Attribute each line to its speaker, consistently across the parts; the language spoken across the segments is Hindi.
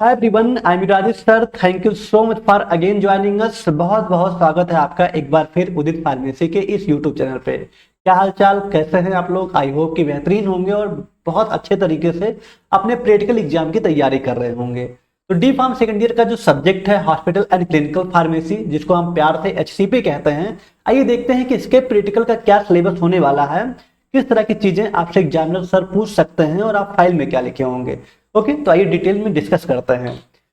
Speaker 1: Hi everyone, I am Rajesh sir. Thank you so much for again joining us. बहुत बहुत स्वागत है आपका एक बार फिर उदित फार्मेसी के इस यूट्यूब चैनल पे। क्या हाल चाल, कैसे हैं आप लोग? आई होप कि बेहतरीन होंगे और बहुत अच्छे तरीके से अपने प्रैक्टिकल एग्जाम की तैयारी कर रहे होंगे। तो डी फार्म सेकेंड ईयर का जो सब्जेक्ट है हॉस्पिटल एंड क्लिनिकल फार्मेसी, जिसको हम प्यार से HCP कहते हैं, आइए देखते हैं कि इसके प्रैक्टिकल का क्या सिलेबस होने वाला है, किस तरह की चीजें आपसे एग्जामिनर सर पूछ सकते हैं और आप फाइल में क्या लिखे होंगे। ओके, तो आइए डिटेल में डिस्कस करते हैं।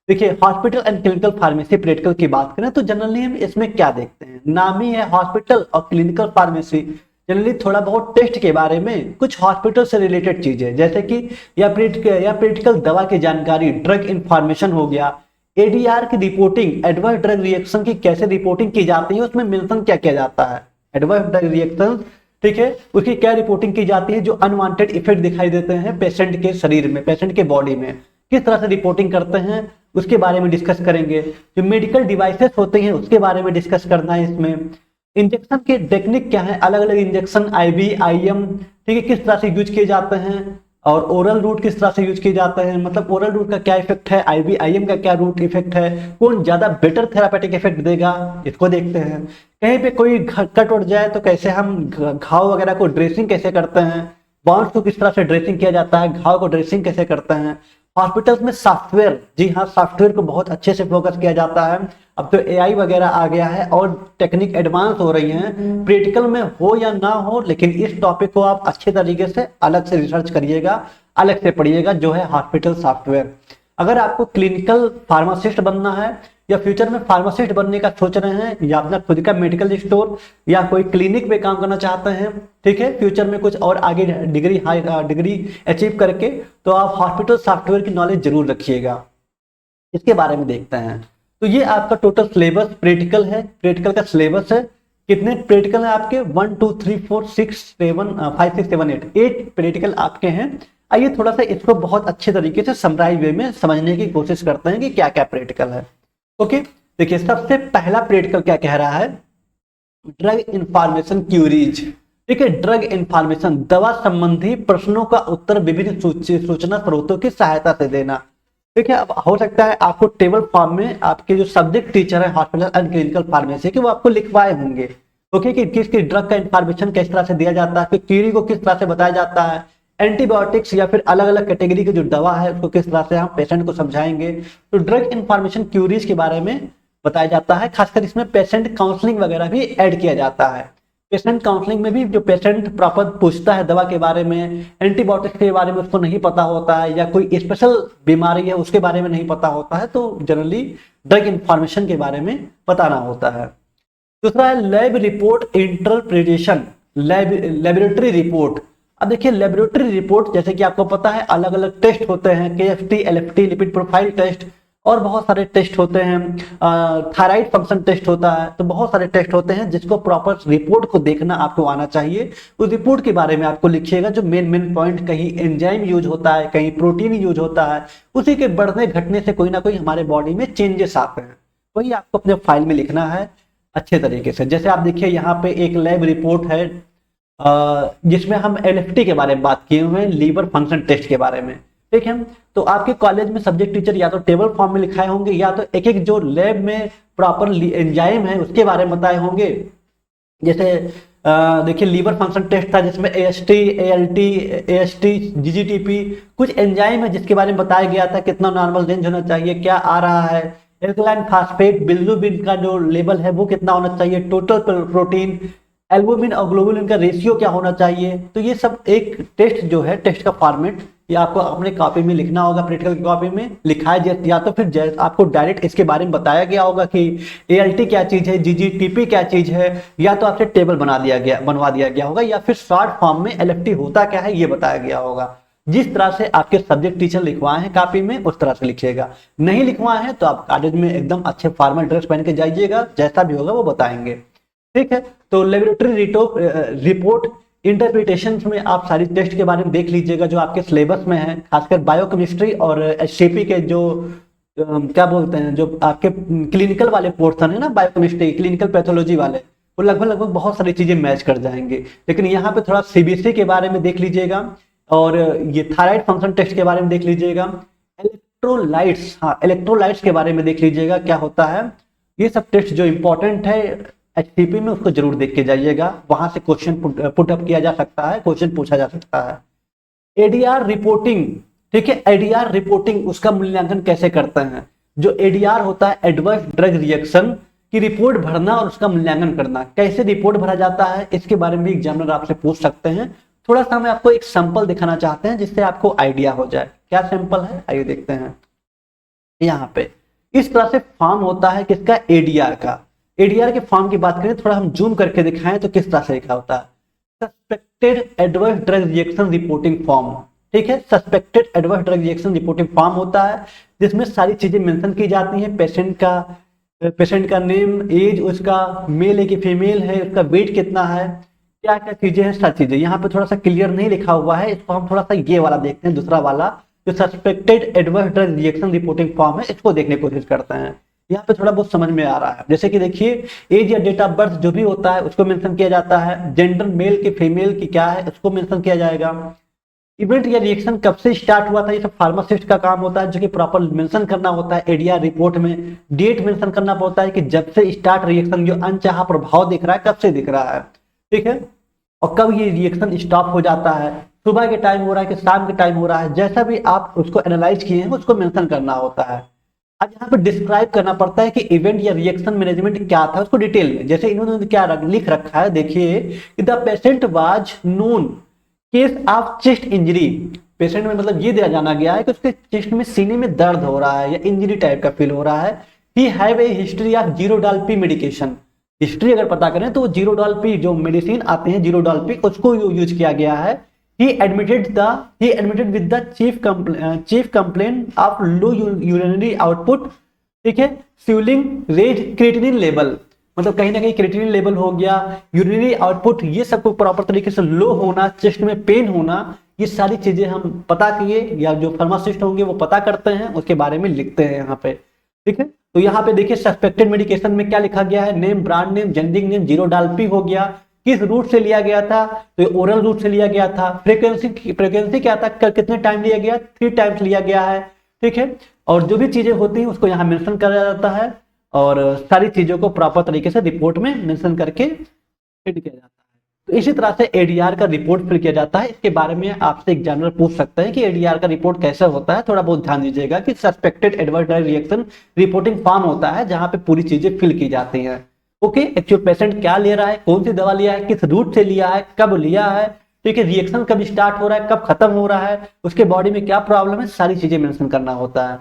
Speaker 1: देखिए, hospital and clinical pharmacy practical की बात करें तो जनरली हम इसमें क्या देखते हैं, नाम ही है हॉस्पिटल और क्लिनिकल फार्मेसी। जनरली थोड़ा बहुत टेस्ट के बारे में, कुछ हॉस्पिटल से रिलेटेड चीजें जैसे कि या प्रैक्टिकल दवा की जानकारी, ड्रग इंफॉर्मेशन हो गया, ADR की रिपोर्टिंग, एडवर्स ड्रग रिएक्शन की कैसे रिपोर्टिंग की जाती है, उसमें मेंशन क्या किया जाता है, एडवर्स ड्रग रिएक्शन, ठीक है, उसकी क्या रिपोर्टिंग की जाती है, जो अनवांटेड इफेक्ट दिखाई देते हैं पेशेंट के शरीर में, पेशेंट के बॉडी में, किस तरह से रिपोर्टिंग करते हैं उसके बारे में डिस्कस करेंगे। जो मेडिकल डिवाइसेस होते हैं उसके बारे में डिस्कस करना है इसमें। इंजेक्शन के टेक्निक क्या है, अलग अलग इंजेक्शन, IV, IM, ठीक है, किस तरह से यूज किए जाते हैं, और ओरल रूट किस तरह से यूज किए जाते हैं, मतलब ओरल रूट का क्या इफेक्ट है, IV, IM का क्या रूट इफेक्ट है, कौन ज्यादा बेटर थेरापेटिक इफेक्ट देगा, इसको देखते हैं। कहीं पे कोई कट उठ जाए तो कैसे हम घाव वगैरह को ड्रेसिंग कैसे करते हैं, बाउंड को किस तरह से ड्रेसिंग किया जाता है, घाव को ड्रेसिंग कैसे करते हैं। हॉस्पिटल्स में सॉफ्टवेयर, जी हाँ, सॉफ्टवेयर को बहुत अच्छे से फोकस किया जाता है। अब तो AI वगैरह आ गया है और टेक्निक एडवांस हो रही हैं, प्रैक्टिकल में हो या ना हो, लेकिन इस टॉपिक को आप अच्छे तरीके से अलग से रिसर्च करिएगा, अलग से पढ़िएगा, जो है हॉस्पिटल सॉफ्टवेयर। अगर आपको क्लिनिकल फार्मासिस्ट बनना है या फ्यूचर में फार्मासिस्ट बनने का सोच रहे हैं, या अपना खुद का मेडिकल स्टोर या कोई क्लिनिक में काम करना चाहते हैं, ठीक है, फ्यूचर में कुछ और आगे हाई डिग्री अचीव करके, तो आप हॉस्पिटल सॉफ्टवेयर की नॉलेज जरूर रखिएगा। इसके बारे में देखते हैं। तो ये आपका टोटल सिलेबस प्रैक्टिकल है, प्रैक्टिकल का सिलेबस है। कितने प्रैक्टिकल है आपके? 1 2 3 4 6 7 5 6 7 8 प्रैक्टिकल आपके हैं। आइए थोड़ा सा इसको बहुत अच्छे तरीके से समराइज वे में समझने की कोशिश करते हैं कि क्या क्या प्रैक्टिकल है। ओके, देखिए, सबसे पहला प्रैक्टिकल क्या कह रहा है, ड्रग इंफॉर्मेशन क्यूरीज। ठीक है, ड्रग इंफॉर्मेशन, दवा संबंधी प्रश्नों का उत्तर विभिन्न सूचना स्रोतों की सहायता से देना। ठीक है, अब हो सकता है आपको टेबल फॉर्म में आपके जो सब्जेक्ट टीचर है हॉस्पिटल एंड क्लिनिकल फार्मेसी के, वो आपको लिखवाए होंगे, ओके, कि किस ड्रग का इंफॉर्मेशन किस तरह से दिया जाता है, क्यूरी को किस तरह से बताया जाता है, एंटीबायोटिक्स या फिर अलग अलग कैटेगरी की जो दवा है उसको किस तरह से हम पेशेंट को समझाएंगे। तो ड्रग इंफॉर्मेशन क्यूरीज के बारे में बताया जाता है। खासकर इसमें पेशेंट काउंसलिंग वगैरह भी ऐड किया जाता है। पेशेंट काउंसलिंग में भी जो पेशेंट प्रॉपर पूछता है दवा के बारे में, एंटीबायोटिक्स के बारे में उसको नहीं पता होता है, या कोई स्पेशल बीमारी है उसके बारे में नहीं पता होता है, तो जनरली ड्रग इंफॉर्मेशन के बारे में बताना होता है। दूसरा है lab report interpretation, laboratory report. अब देखिए, लेबोरेटरी रिपोर्ट जैसे कि आपको पता है अलग अलग टेस्ट होते हैं, KFT, LFT, lipid profile test, और बहुत सारे टेस्ट होते हैं, थायराइड फंक्शन टेस्ट होता है, तो बहुत सारे टेस्ट होते हैं जिसको प्रॉपर रिपोर्ट को देखना आपको आना चाहिए। उस रिपोर्ट के बारे में आपको लिखिएगा जो मेन पॉइंट, कहीं एंजाइम यूज होता है, कहीं प्रोटीन यूज होता है, उसी के बढ़ने घटने से कोई ना कोई हमारे बॉडी में चेंजेस आते हैं, वही आपको अपने फाइल में लिखना है अच्छे तरीके से। जैसे आप देखिए यहाँ पे एक लैब रिपोर्ट है जिसमें हम LFT के बारे में बात किए हुए हैं, लीवर फंक्शन टेस्ट के बारे में, ठीक है। तो आपके कॉलेज में सब्जेक्ट टीचर या तो टेबल फॉर्म में लिखाए होंगे, या तो एक एक जो लैब में प्रॉपर एंजाइम है उसके बारे में बताए होंगे। जैसे देखिए, लीवर फंक्शन टेस्ट था जिसमें AST, ALT, AST, GGTP, कुछ एंजाइम है जिसके बारे में बताया गया था, कितना नॉर्मल रेंज होना चाहिए, क्या आ रहा है, एल्कलाइन फास्फेट, बिलिरुबिन का जो लेवल है वो कितना होना चाहिए, टोटल प्रोटीन, एल्बुमिन और ग्लोबुलिन का रेशियो क्या होना चाहिए। तो ये सब एक टेस्ट जो है, टेस्ट का फॉर्मेट, ये आपको अपने कॉपी में लिखना होगा, प्रैक्टिकल की कॉपी में लिखा है, या तो फिर आपको डायरेक्ट इसके बारे में बताया गया होगा कि ALT क्या चीज है, GGTP क्या चीज है, या तो आपसे टेबल बनवा दिया गया होगा, या फिर शॉर्ट फॉर्म में LFT होता क्या है ये बताया गया होगा। जिस तरह से आपके सब्जेक्ट टीचर लिखवाए हैं कॉपी में उस तरह से लिखिएगा। नहीं लिखवाए हैं तो आप कॉलेज में एकदम अच्छे फॉर्मल ड्रेस पहन के जाइएगा, जैसा भी होगा वो बताएंगे, ठीक है। तो लेबोरेटरी रिपोर्ट इंटरप्रिटेशन में आप सारी टेस्ट के बारे में देख लीजिएगा जो आपके सिलेबस में है, खासकर बायोकेमिस्ट्री और HCP के जो क्या बोलते हैं, जो आपके क्लिनिकल वाले पोर्शन है ना, बायोकेमिस्ट्री, क्लिनिकल पैथोलॉजी वाले, वो लगभग बहुत सारी चीजें मैच कर जाएंगे। लेकिन यहाँ पे थोड़ा CBC के बारे में देख लीजिएगा, और ये थायराइड फंक्शन टेस्ट के बारे में देख लीजिएगा, इलेक्ट्रोलाइट्स, हाँ इलेक्ट्रोलाइट्स के बारे में देख लीजिएगा क्या होता है। ये सब टेस्ट जो इंपॉर्टेंट है एचटीपी में, उसको जरूर देख के जाइएगा, वहां से क्वेश्चन पुट अप किया जा सकता है, क्वेश्चन पूछा जा सकता है। एडीआर रिपोर्टिंग, ठीक है, एडीआर रिपोर्टिंग उसका मूल्यांकन कैसे करते हैं। जो एडीआर होता है एडवर्स ड्रग रिएक्शन की रिपोर्ट भरना और उसका मूल्यांकन करना, कैसे रिपोर्ट भरा जाता है इसके बारे में एग्जामिनर आपसे पूछ सकते हैं। थोड़ा सा मैं आपको एक सैंपल दिखाना चाहते हैं जिससे आपको आइडिया हो जाए। क्या सैंपल है आइए देखते हैं। यहाँ पे इस तरह से फॉर्म होता है किसका, एडीआर का। एडीआर के फॉर्म की बात करें, थोड़ा हम जूम करके दिखाएं तो किस तरह से लिखा होता है, suspected adverse drug reaction reporting form, ठीक है। Suspected adverse drug reaction reporting form होता है जिसमें सारी चीजें मेंशन की जाती हैं, पेशेंट का नेम, एज उसका मेल है कि फीमेल है, उसका वेट कितना है, क्या क्या चीजें हैं, सारी चीजें। यहाँ पे थोड़ा सा क्लियर नहीं लिखा हुआ है, इसको हम थोड़ा सा ये वाला देखते हैं, दूसरा वाला जो suspected adverse drug reaction reporting form है, इसको देखने की कोशिश करते हैं। यहाँ पे थोड़ा बहुत समझ में आ रहा है, जैसे कि देखिए एज या डेट ऑफ बर्थ जो भी होता है उसको मेंशन किया जाता है, जेंडर मेल की फीमेल की क्या है उसको मेंशन किया जाएगा। इवेंट या रिएक्शन कब से स्टार्ट हुआ था, ये सब फार्मासिस्ट का काम होता है जो कि प्रॉपर मेंशन करना होता है। एडीआर रिपोर्ट में डेट मेंशन करना पड़ता है कि जब से स्टार्ट रिएक्शन, जो अनचाहा प्रभाव दिख रहा है कब से दिख रहा है, ठीक है, और कब ये रिएक्शन स्टॉप हो जाता है, सुबह के टाइम हो रहा है कि शाम के टाइम हो रहा है, जैसा भी आप उसको एनालाइज किए हैं उसको मेंशन करना होता है। अब यहाँ पे डिस्क्राइब करना पड़ता है कि इवेंट या रिएक्शन मैनेजमेंट क्या था उसको डिटेल में, जैसे इन्होंने क्या लिख रखा है, देखिए the patient was known case of chest injury. Patient में मतलब ये दिया जाना गया है कि उसके चेस्ट में, सीने में दर्द हो रहा है या इंजरी टाइप का फील हो रहा है। He have a history of Zerodol P medication. History अगर पता करें तो जीरोडोल-पी जो मेडिसिन आते हैं जीरोडोल-पी उसको यूज किया गया है। he admitted with the chief complaint of low urinary output, ठीक है, swelling, raised creatinine level, मतलब कहीं ना कहीं क्रिएटिनिन लेवल हो गया, यूरिनरी आउटपुट, ये सबको प्रॉपर तरीके से लो होना, चेस्ट में पेन होना, ये सारी चीजें हम पता किए या जो फार्मासिस्ट होंगे वो पता करते हैं, उसके बारे में लिखते हैं यहाँ पे, ठीक है। तो यहाँ पे देखिए सस्पेक्टेड मेडिकेशन में क्या लिखा गया है, name, brand name, generic name, Zerodol P हो गया, किस रूट से लिया गया था, तो ओरल रूट से लिया गया था। फ्रीक्वेंसी क्या था, कितने टाइम लिया गया, 3 टाइम्स लिया गया है, ठीक है। और जो भी चीजें होती हैं उसको यहाँ मेंशन करा जाता है और सारी चीजों को प्रॉपर तरीके से रिपोर्ट में मेंशन करके फिल किया जाता है। तो इसी तरह से एडीआर का रिपोर्ट फिल किया जाता है। इसके बारे में आपसे एग्जामिनर पूछ सकते हैं कि एडीआर का रिपोर्ट कैसे होता है। थोड़ा बहुत ध्यान दीजिएगा कि suspected adverse drug reaction reporting form होता है जहां पे पूरी चीजें फिल की जाती हैं। ओके, एक्चुअल पेशेंट क्या ले रहा है, कौन सी दवा लिया है, किस रूट से लिया है, कब लिया है, ठीक है, रिएक्शन कब स्टार्ट हो रहा है, कब खत्म हो रहा है, उसके बॉडी में क्या प्रॉब्लम है, सारी चीजें मेंशन करना होता है।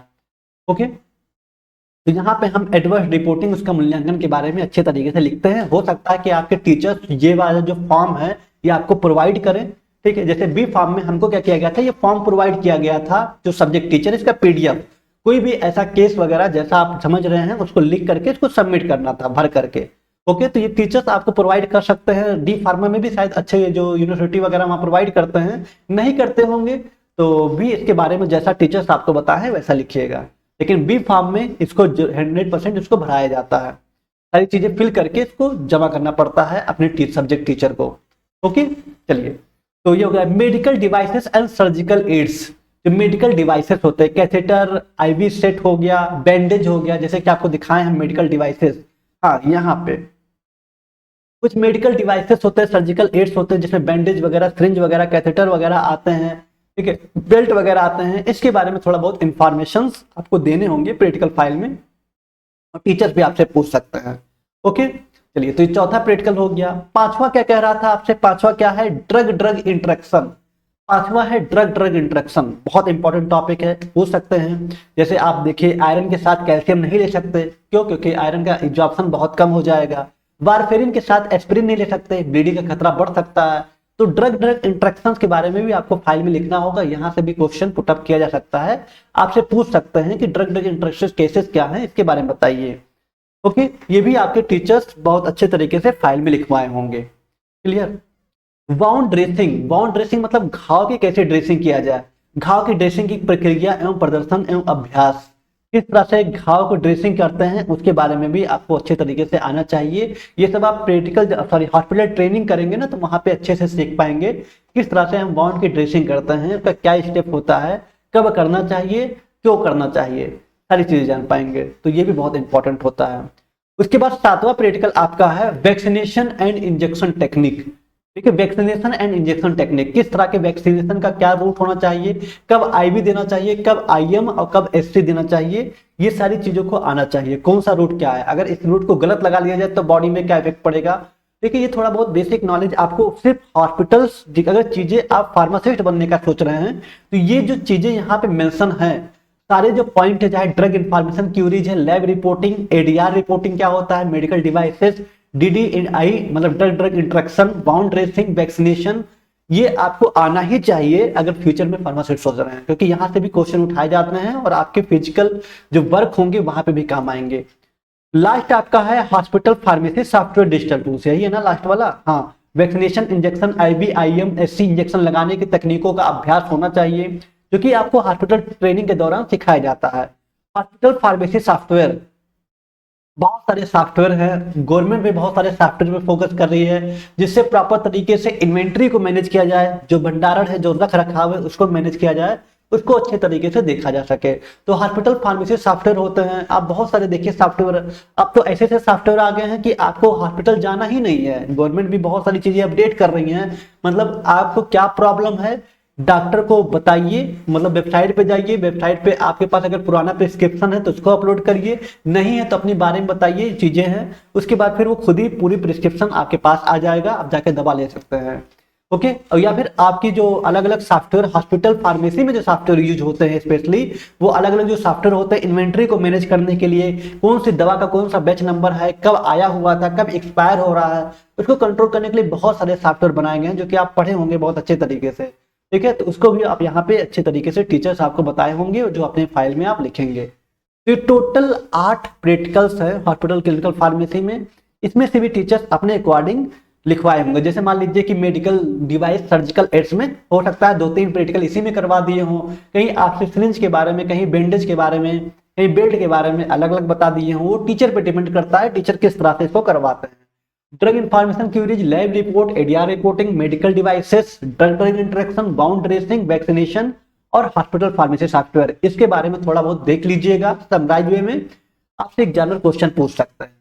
Speaker 1: ओके, तो यहाँ पे हम एडवर्स रिपोर्टिंग उसका मूल्यांकन के बारे में अच्छे तरीके से लिखते हैं। हो सकता है कि आपके टीचर्स ये वाला जो फॉर्म है ये आपको प्रोवाइड करें, ठीक है। जैसे बी फॉर्म में हमको क्या किया गया था, ये फॉर्म प्रोवाइड किया गया था जो सब्जेक्ट टीचर, इसका पीडीएफ, कोई भी ऐसा केस वगैरह जैसा आप समझ रहे हैं उसको लिख करके इसको सबमिट करना था भर करके। ओके, तो ये टीचर्स आपको प्रोवाइड कर सकते हैं। डी फार्मा में भी शायद अच्छे जो यूनिवर्सिटी वगैरह वहाँ प्रोवाइड करते हैं, नहीं करते होंगे तो भी इसके बारे में जैसा टीचर्स आपको बताएं वैसा लिखिएगा। लेकिन बी फॉर्म में इसको 100% इसको भराया जाता है, सारी चीजें फिल करके इसको जमा करना पड़ता है अपने सब्जेक्ट टीचर को। ओके, चलिए, तो ये हो गया medical devices and surgical aids. जो मेडिकल डिवाइसेस होते हैं, कैथेटर, आईवी सेट हो गया, बैंडेज हो गया, जैसे कि आपको दिखाए हैं मेडिकल डिवाइसेस। हाँ, यहाँ पे कुछ मेडिकल डिवाइसेस होते हैं, सर्जिकल एड्स होते हैं जिसमें बैंडेज वगैरह, सिरिंज वगैरह, कैथेटर वगैरह आते हैं, ठीक है, बेल्ट वगैरह आते हैं। इसके बारे में थोड़ा बहुत इंफॉर्मेशन आपको देने होंगे प्रैक्टिकल फाइल में, और टीचर्स भी आपसे पूछ सकते हैं। ओके, चलिए, तो ये चौथा प्रैक्टिकल हो गया। पांचवा क्या कह रहा था आपसे, पांचवा क्या है, ड्रग ड्रग इंटरेक्शन। पांचवा है ड्रग ड्रग इंटरेक्शन, बहुत इंपॉर्टेंट टॉपिक है, पूछ सकते हैं। जैसे आप देखिए आयरन के साथ कैल्शियम नहीं ले सकते, क्यों, क्योंकि आयरन का एब्जॉर्प्शन बहुत कम हो जाएगा। वारफेरिन के साथ एस्पिरिन नहीं ले सकते, ब्लीडिंग का खतरा बढ़ सकता है। तो ड्रग ड्रग इंटरेक्शंस के बारे में भी आपको फाइल में लिखना होगा, यहाँ से भी क्वेश्चन पुटअप किया जा सकता है। आपसे पूछ सकते हैं कि ड्रग ड्रग इंटरेक्शन केसेस क्या हैं, इसके बारे में बताइए। ओके, ये भी आपके टीचर्स बहुत अच्छे तरीके से फाइल में लिखवाए होंगे। Clear. Wound dressing, wound dressing मतलब घाव की कैसे ड्रेसिंग किया जाए, घाव की ड्रेसिंग की प्रक्रिया एवं प्रदर्शन एवं अभ्यास, किस तरह से घाव को ड्रेसिंग करते हैं उसके बारे में भी आपको अच्छे तरीके से आना चाहिए। ये सब आप हॉस्पिटल ट्रेनिंग करेंगे ना तो वहां पे अच्छे से सीख पाएंगे किस तरह से हम वाउंड की ड्रेसिंग करते हैं, उसका क्या स्टेप होता है, कब करना चाहिए, क्यों करना चाहिए, सारी चीजें जान पाएंगे। तो ये भी बहुत इंपॉर्टेंट होता है। उसके बाद 7वां प्रैक्टिकल आपका है वैक्सीनेशन एंड इंजेक्शन टेक्निक। ठीक है, वैक्सीनेशन एंड इंजेक्शन टेक्निक, किस तरह के वैक्सीनेशन का क्या रूट होना चाहिए, कब आईवी देना चाहिए, कब आईएम और कब एससी देना चाहिए, ये सारी चीजों को आना चाहिए। कौन सा रूट क्या है, अगर इस रूट को गलत लगा लिया जाए तो बॉडी में क्या इफेक्ट पड़ेगा। देखिए ये थोड़ा बहुत बेसिक नॉलेज आपको सिर्फ हॉस्पिटल्स, अगर चीजें आप फार्मासिस्ट बनने का सोच रहे हैं तो ये जो चीजें यहाँ पे मेंशन है, सारे जो पॉइंट है, चाहे ड्रग इंफॉर्मेशन क्यूरीज है, लैब रिपोर्टिंग, एडीआर रिपोर्टिंग क्या होता है, मेडिकल डिवाइसेस, डीडीआई मतलब drug drug interaction, wound dressing, vaccination, ये आपको आना ही चाहिए अगर फ्यूचर में फार्मासिस्ट सोच रहे हैं, क्योंकि यहाँ से भी क्वेश्चन उठाए जाते हैं और आपके फिजिकल जो वर्क होंगे वहां पे भी काम आएंगे। लास्ट आपका है hospital pharmacy software digital tools, यही है ना लास्ट वाला। हाँ, vaccination, injection, IV, IM, SC injection लगाने की तकनीकों का अभ्यास होना चाहिए, जो कि आपको हॉस्पिटल ट्रेनिंग के दौरान सिखाया जाता है। हॉस्पिटल फार्मेसी सॉफ्टवेयर, बहुत सारे सॉफ्टवेयर हैं, गवर्नमेंट भी बहुत सारे सॉफ्टवेयर पे फोकस कर रही है, जिससे प्रॉपर तरीके से इन्वेंट्री को मैनेज किया जाए, जो भंडारण है, जो रख रखाव है, उसको मैनेज किया जाए, उसको अच्छे तरीके से देखा जा सके। तो हॉस्पिटल फार्मेसी सॉफ्टवेयर होते हैं, आप बहुत सारे देखिए सॉफ्टवेयर, अब तो ऐसे ऐसे सॉफ्टवेयर आ गए हैं कि आपको हॉस्पिटल जाना ही नहीं है। गवर्नमेंट भी बहुत सारी चीजें अपडेट कर रही है, मतलब आपको क्या प्रॉब्लम है डॉक्टर को बताइए, मतलब वेबसाइट पे जाइए, वेबसाइट पे आपके पास अगर पुराना प्रिस्क्रिप्शन है तो उसको अपलोड करिए, नहीं है तो अपने बारे में बताइए चीजें हैं, उसके बाद फिर वो खुद ही पूरी प्रिस्क्रिप्शन आपके पास आ जाएगा, आप जाके दवा ले सकते हैं। ओके, और या फिर आपकी जो अलग अलग सॉफ्टवेयर हॉस्पिटल फार्मेसी में जो सॉफ्टवेयर यूज होते हैं स्पेशली, वो अलग अलग जो सॉफ्टवेयर होते हैं इन्वेंट्री को मैनेज करने के लिए, कौन सी दवा का कौन सा बैच नंबर है, कब आया हुआ था, कब एक्सपायर हो रहा है, उसको कंट्रोल करने के लिए बहुत सारे सॉफ्टवेयर बनाए गए हैं, जो कि आप पढ़े होंगे बहुत अच्छे तरीके से। ठीक है, तो उसको भी आप यहाँ पे अच्छे तरीके से टीचर्स आपको बताए होंगे, जो अपने फाइल में आप लिखेंगे। तो टोटल 8 प्रैक्टिकल्स है हॉस्पिटल क्लिनिकल फार्मेसी में, इसमें से भी टीचर्स अपने अकॉर्डिंग लिखवाए होंगे। जैसे मान लीजिए कि मेडिकल डिवाइस सर्जिकल एड्स में हो सकता है 2-3 प्रैक्टिकल इसी में करवा दिए हों, कहीं आपसे सिरिंज के बारे में, कहीं बैंडेज के बारे में, कहीं बेल्ट के बारे में अलग अलग बता दिए हों। वो टीचर पे डिपेंड करता है, टीचर किस तरह से इसको करवाते हैं। Drug information queries, lab report, ADR reporting, medical devices, drug drug interaction, wound dressing, vaccination और हॉस्पिटल फार्मेसी सॉफ्टवेयर, इसके बारे में थोड़ा बहुत देख लीजिएगा। समराइज वे में आपसे एग्जामिनर क्वेश्चन पूछ सकते हैं।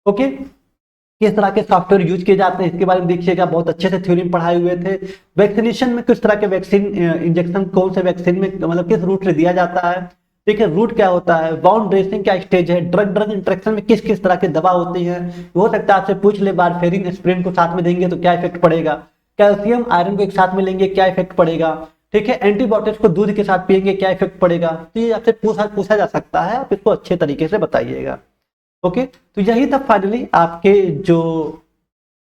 Speaker 1: ओके, किस तरह के सॉफ्टवेयर यूज किए जाते हैं इसके बारे में देखिएगा, बहुत अच्छे से थ्योरी में पढ़ाए हुए थे। वैक्सीनेशन में किस तरह के वैक्सीन इंजेक्शन कौन से वैक्सीन में मतलब किस रूट से दिया जाता है, ठीक है, रूट क्या होता है, बाउंड रेसिंग क्या स्टेज है, ड्रग ड्रग इंटरेक्शन में किस किस तरह की दवा होती है, हो सकता है आपसे पूछ ले वारफेरिन एस्पिरिन को साथ में देंगे तो क्या इफेक्ट पड़ेगा, कैल्शियम आयरन को एक साथ में लेंगे क्या इफेक्ट पड़ेगा, ठीक है, एंटीबायोटिक्स को दूध के साथ पिएंगे क्या इफेक्ट पड़ेगा। तो ये आपसे पूछा जा सकता है, आप इसको अच्छे तरीके से बताइएगा। ओके, तो यही था फाइनली आपके जो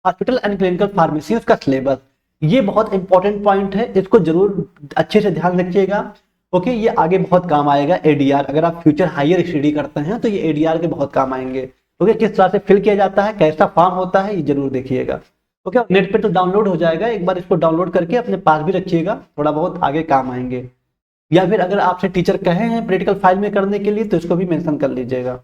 Speaker 1: हॉस्पिटल एंड क्लिनिकल फार्मेसी उसका सिलेबस। ये बहुत इंपॉर्टेंट पॉइंट है, इसको जरूर अच्छे से ध्यान रखिएगा। ओके, ये आगे बहुत काम आएगा। एडीआर अगर आप फ्यूचर हायर स्टडी करते हैं तो ये एडीआर के बहुत काम आएंगे। ओके, किस तरह से फिल किया जाता है, कैसा फॉर्म होता है, ये जरूर देखिएगा। ओके, नेट पे तो डाउनलोड हो जाएगा, एक बार इसको डाउनलोड करके अपने पास भी रखिएगा, थोड़ा बहुत आगे काम आएंगे। या फिर अगर आपसे टीचर कहे हैं प्रैक्टिकल फाइल में करने के लिए तो इसको भी मेंशन कर लीजिएगा।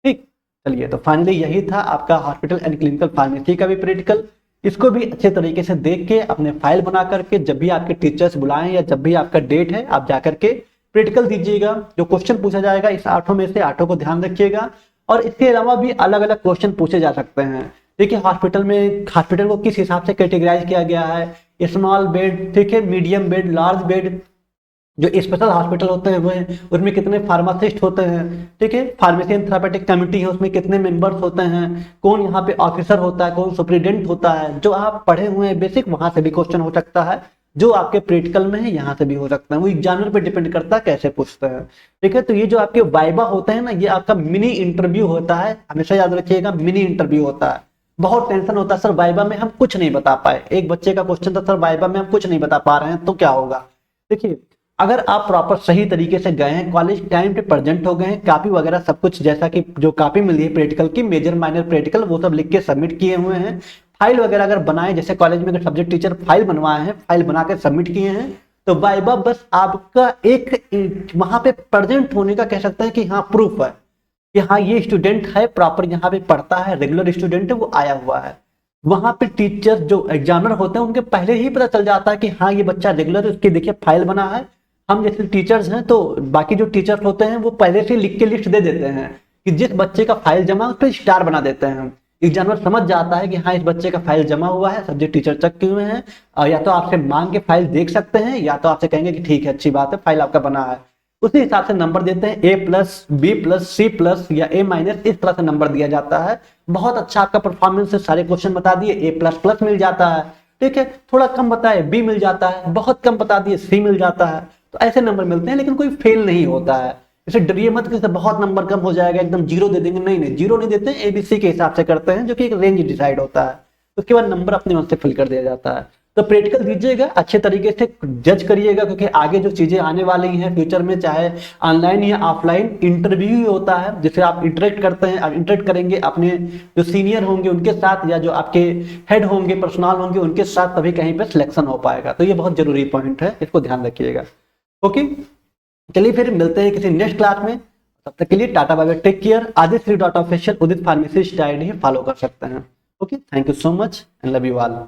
Speaker 1: ठीक, चलिए, तो फाइनली यही था आपका हॉस्पिटल एंड क्लिनिकल फार्मेसी का भी प्रैक्टिकल। इसको भी अच्छे तरीके से देख के अपने फाइल बना करके जब भी आपके टीचर्स बुलाएं या जब भी आपका डेट है आप जाकर के प्रैक्टिकल दीजिएगा। जो क्वेश्चन पूछा जाएगा इस 8 में से 8 को ध्यान रखिएगा, और इसके अलावा भी अलग अलग क्वेश्चन पूछे जा सकते हैं। देखिए हॉस्पिटल में हॉस्पिटल को किस हिसाब से कैटेगराइज किया गया है, स्मॉल बेड, ठीक है, मीडियम बेड, लार्ज बेड। जो स्पेशल हॉस्पिटल होते हैं वो उसमें कितने फार्मासिस्ट होते हैं, ठीक है, फार्मेसी एंड थेरापेटिक कमेटी है उसमें कितने मेंबर्स होते हैं, कौन यहाँ पे ऑफिसर होता है, कौन सुप्रीडेंट होता है, जो आप पढ़े हुए हैं बेसिक वहां से भी क्वेश्चन हो सकता है, जो आपके प्रैक्टिकल में है यहाँ से भी हो सकता है। वो एग्जामिनर पे डिपेंड करता है कैसे पूछते हैं। ठीक है, तो ये जो आपके वाइवा होते हैं ना, ये आपका मिनी इंटरव्यू होता है, हमेशा याद रखिएगा, मिनी इंटरव्यू होता है। बहुत टेंशन होता है सर वाइवा में हम कुछ नहीं बता पाए। एक बच्चे का क्वेश्चन था सर वाइवा में हम कुछ नहीं बता पा रहे हैं तो क्या होगा। देखिए अगर आप प्रॉपर सही तरीके से गए हैं, कॉलेज टाइम पे प्रेजेंट हो गए हैं, कॉपी वगैरह सब कुछ, जैसा कि जो कॉपी मिली है प्रैक्टिकल की, मेजर माइनर प्रैक्टिकल, वो सब लिख के सबमिट किए हुए हैं, फाइल वगैरह अगर बनाए, जैसे कॉलेज में अगर सब्जेक्ट टीचर फाइल बनवाए हैं, फाइल बना के सबमिट किए हैं, तो वाइवा बस आपका एक वहां पे प्रेजेंट होने का कह सकते हैं कि हाँ प्रूफ है कि हाँ ये स्टूडेंट है, प्रॉपर यहाँ पे पढ़ता है, रेगुलर स्टूडेंट है, वो आया हुआ है। वहां पे टीचर जो एग्जामिनर होते हैं उनके पहले ही पता चल जाता है कि हाँ ये बच्चा रेगुलर, उसकी देखिए फाइल बना है, हम जैसे टीचर्स हैं तो बाकी जो टीचर्स होते हैं वो पहले से लिख के लिस्ट दे देते हैं कि जिस बच्चे का फाइल जमा उस पर स्टार बना देते हैं। एग्जामिनर समझ जाता है कि हाँ इस बच्चे का फाइल जमा हुआ है, सब्जेक्ट टीचर चेक किए हुए हैं, और या तो आपसे मांग के फाइल देख सकते हैं या तो आपसे कहेंगे कि ठीक है अच्छी बात है फाइल आपका बना है। उसी हिसाब से नंबर देते हैं, A+, B+, C+ या A-, इस तरह से नंबर दिया जाता है। बहुत अच्छा आपका परफॉर्मेंस है, सारे क्वेश्चन बता दिए A++ मिल जाता है, ठीक है। थोड़ा कम बताए B मिल जाता है, बहुत कम बता दिए C मिल जाता है। तो ऐसे नंबर मिलते हैं, लेकिन कोई फेल नहीं होता है। इसे डरिए मत कि बहुत नंबर कम हो जाएगा एकदम 0 दे देंगे, नहीं नहीं, 0 नहीं देते हैं, ABC के हिसाब से करते हैं, जो कि एक रेंज डिसाइड होता है। उसके बाद नंबर अपने मन से फिल कर दिया जाता है। तो प्रैक्टिकल दीजिएगा, अच्छे तरीके से जज करिएगा, क्योंकि आगे जो चीजें आने वाली हैं फ्यूचर में, चाहे ऑनलाइन या ऑफलाइन इंटरव्यू ही होता है, जिससे आप इंटरेक्ट करते हैं, आप इंटरेक्ट करेंगे अपने जो सीनियर होंगे उनके साथ, या जो आपके हेड होंगे, पर्सनल होंगे उनके साथ, तभी कहीं पर सिलेक्शन हो पाएगा। तो ये बहुत जरूरी पॉइंट है, इसको ध्यान रखिएगा। ओके, चलिए फिर मिलते हैं किसी नेक्स्ट क्लास में। तब तक के लिए tata bye bye, take care. Aadishri .official Udit pharmacy style ही फॉलो कर सकते हैं। Okay, thank you so much and love you all.